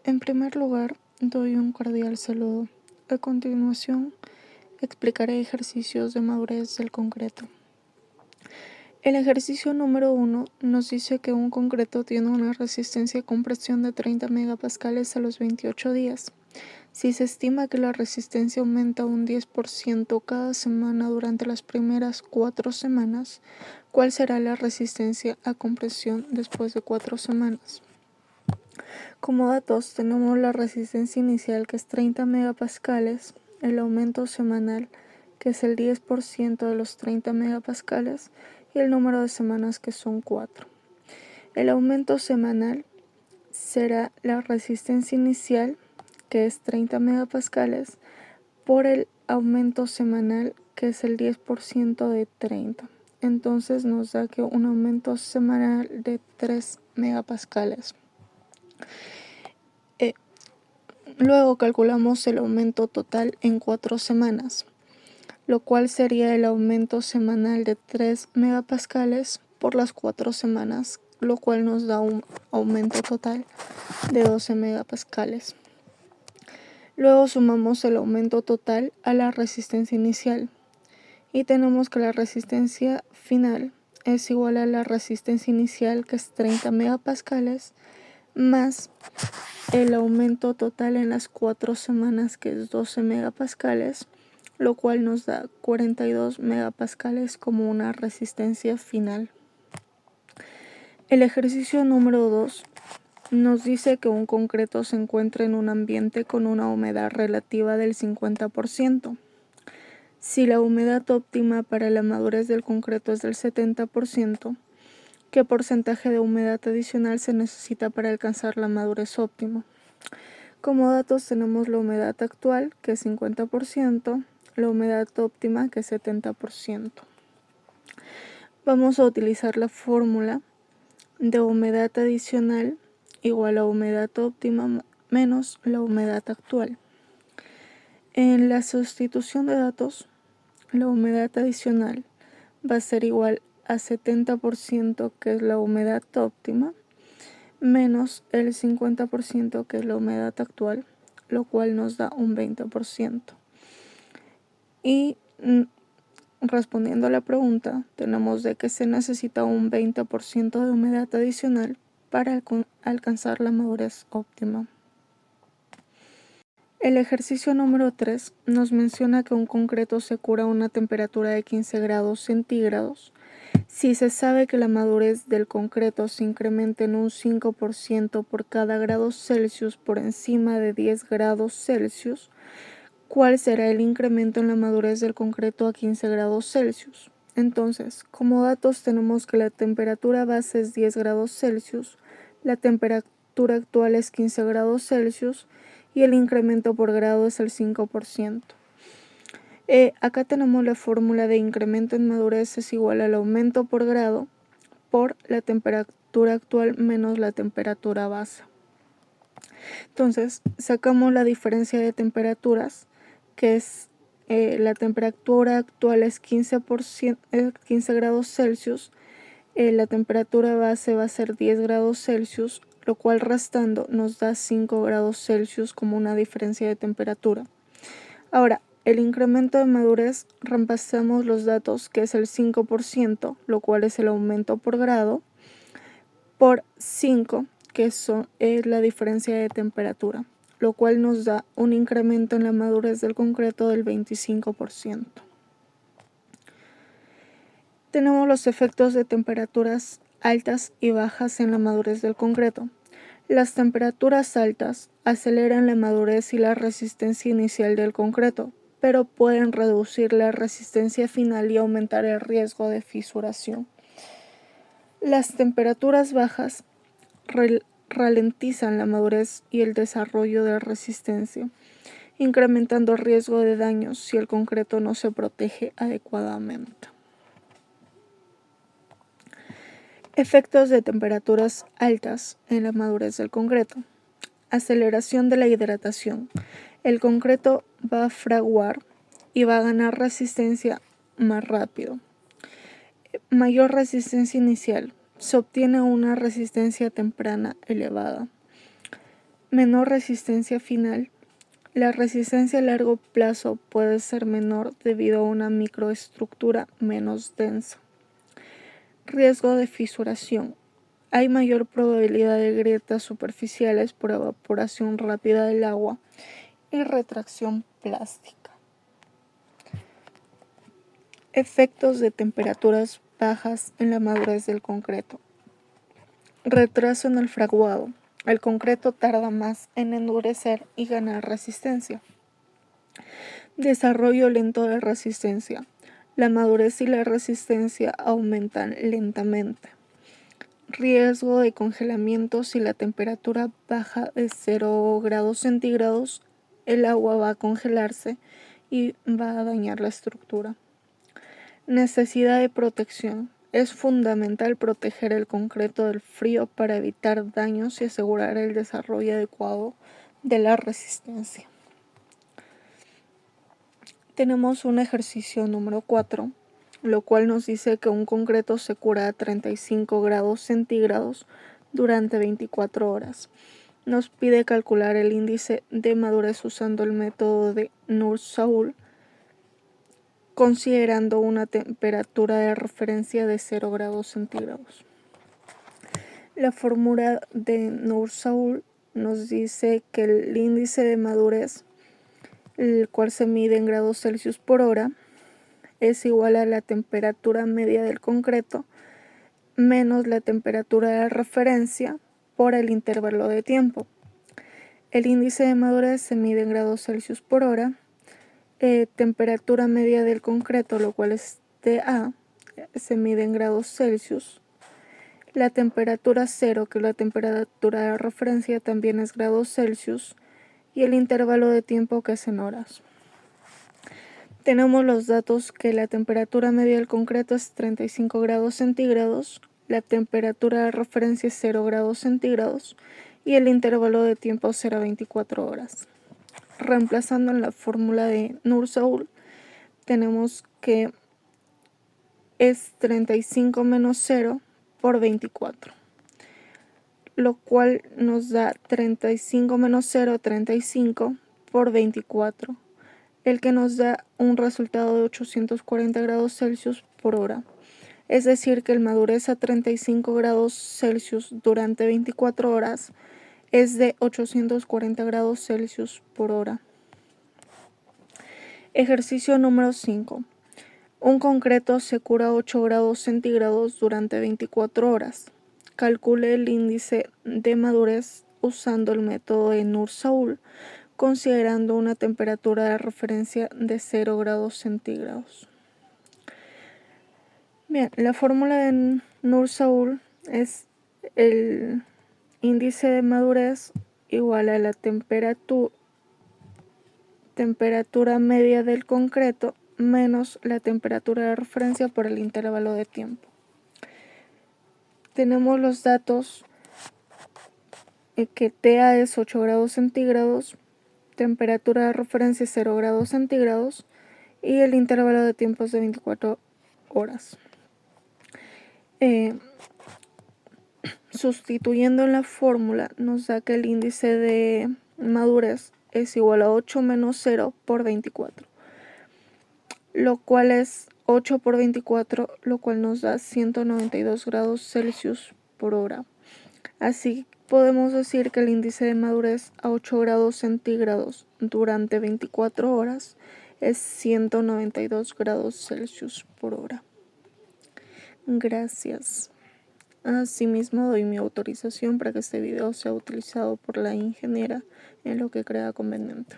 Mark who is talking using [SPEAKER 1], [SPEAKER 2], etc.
[SPEAKER 1] En primer lugar, doy un cordial saludo. A continuación, explicaré ejercicios de madurez del concreto. El ejercicio número 1 nos dice que un concreto tiene una resistencia a compresión de 30 megapascales a los 28 días. Si se estima que la resistencia aumenta un 10% cada semana durante las primeras 4 semanas, ¿cuál será la resistencia a compresión después de 4 semanas? Como datos tenemos la resistencia inicial, que es 30 megapascales, el aumento semanal, que es el 10% de los 30 megapascales, y el número de semanas, que son 4. El aumento semanal será la resistencia inicial, que es 30 megapascales, por el aumento semanal, que es el 10% de 30. Entonces nos da que un aumento semanal de 3 megapascales. Luego calculamos el aumento total en 4 semanas, lo cual sería el aumento semanal de 3 megapascales por las 4 semanas, lo cual nos da un aumento total de 12 megapascales. Luego sumamos el aumento total a la resistencia inicial y tenemos que la resistencia final es igual a la resistencia inicial, que es 30 megapascales, más el aumento total en las 4 semanas, que es 12 megapascales, lo cual nos da 42 megapascales como una resistencia final. El ejercicio número 2 nos dice que un concreto se encuentra en un ambiente con una humedad relativa del 50%. Si la humedad óptima para la madurez del concreto es del 70%, ¿qué porcentaje de humedad adicional se necesita para alcanzar la madurez óptima? Como datos tenemos la humedad actual, que es 50%, la humedad óptima, que es 70%. Vamos a utilizar la fórmula de humedad adicional igual a humedad óptima menos la humedad actual. En la sustitución de datos, la humedad adicional va a ser igual a 70%, que es la humedad óptima, menos el 50%, que es la humedad actual, lo cual nos da un 20%. Y respondiendo a la pregunta, tenemos de que se necesita un 20% de humedad adicional para alcanzar la madurez óptima. El ejercicio número 3 nos menciona que un concreto se cura a una temperatura de 15 grados centígrados si se sabe que la madurez del concreto se incrementa en un 5% por cada grado Celsius por encima de 10 grados Celsius. ¿Cuál será el incremento en la madurez del concreto a 15 grados Celsius? Entonces, como datos tenemos que la temperatura base es 10 grados Celsius, la temperatura actual es 15 grados Celsius y el incremento por grado es el 5%. Acá tenemos la fórmula de incremento en madurez es igual al aumento por grado por la temperatura actual menos la temperatura base. Entonces, sacamos la diferencia de temperaturas, que es la temperatura actual es 15 grados Celsius, la temperatura base va a ser 10 grados Celsius, lo cual restando nos da 5 grados Celsius como una diferencia de temperatura. Ahora, el incremento de madurez, reemplazamos los datos, que es el 5%, lo cual es el aumento por grado, por 5, que es la diferencia de temperatura, lo cual nos da un incremento en la madurez del concreto del 25%. Tenemos los efectos de temperaturas altas y bajas en la madurez del concreto. Las temperaturas altas aceleran la madurez y la resistencia inicial del concreto, pero pueden reducir la resistencia final y aumentar el riesgo de fisuración. Las temperaturas bajas ralentizan la madurez y el desarrollo de resistencia, incrementando el riesgo de daños si el concreto no se protege adecuadamente. Efectos de temperaturas altas en la madurez del concreto. Aceleración de la hidratación. El concreto va a fraguar y va a ganar resistencia más rápido. Mayor resistencia inicial. Se obtiene una resistencia temprana elevada. Menor resistencia final. La resistencia a largo plazo puede ser menor debido a una microestructura menos densa. Riesgo de fisuración. Hay mayor probabilidad de grietas superficiales por evaporación rápida del agua y retracción plástica. Efectos de temperaturas bajas en la madurez del concreto. Retraso en el fraguado. El concreto tarda más en endurecer y ganar resistencia. Desarrollo lento de resistencia. La madurez y la resistencia aumentan lentamente. Riesgo de congelamiento. Si la temperatura baja de 0 grados centígrados, el agua va a congelarse y va a dañar la estructura. Necesidad de protección. Es fundamental proteger el concreto del frío para evitar daños y asegurar el desarrollo adecuado de la resistencia. Tenemos un ejercicio número 4, lo cual nos dice que un concreto se cura a 35 grados centígrados durante 24 horas. Nos pide calcular el índice de madurez usando el método de Nur-Saul, considerando una temperatura de referencia de 0 grados centígrados. La fórmula de Nur-Saul nos dice que el índice de madurez, el cual se mide en grados Celsius por hora, es igual a la temperatura media del concreto menos la temperatura de referencia por el intervalo de tiempo. El índice de madurez se mide en grados Celsius por hora, temperatura media del concreto, lo cual es TA, se mide en grados Celsius. La temperatura cero, que es la temperatura de referencia, también es grados Celsius, y el intervalo de tiempo, que es en horas. Tenemos los datos que la temperatura media del concreto es 35 grados centígrados, la temperatura de referencia es 0 grados centígrados y el intervalo de tiempo será 24 horas. Reemplazando en la fórmula de Nur-Saul, tenemos que es 35 menos 0 por 24, lo cual nos da 35 menos 0, 35 por 24, el que nos da un resultado de 840 grados Celsius por hora. Es decir, que el madurez a 35 grados Celsius durante 24 horas es de 840 grados Celsius por hora. Ejercicio número 5. Un concreto se cura a 8 grados centígrados durante 24 horas. Calcule el índice de madurez usando el método de Nur-Saul, considerando una temperatura de referencia de 0 grados centígrados. Bien, la fórmula de Nur-Saul es el índice de madurez igual a la temperatura media del concreto menos la temperatura de referencia por el intervalo de tiempo. Tenemos los datos que TA es 8 grados centígrados, temperatura de referencia es 0 grados centígrados y el intervalo de tiempo es de 24 horas. Sustituyendo en la fórmula nos da que el índice de madurez es igual a 8 menos 0 por 24, lo cual es 8 por 24, lo cual nos da 192 grados Celsius por hora. Así podemos decir que el índice de madurez a 8 grados centígrados durante 24 horas es 192 grados Celsius por hora. Gracias. Asimismo, doy mi autorización para que este video sea utilizado por la ingeniera en lo que crea conveniente.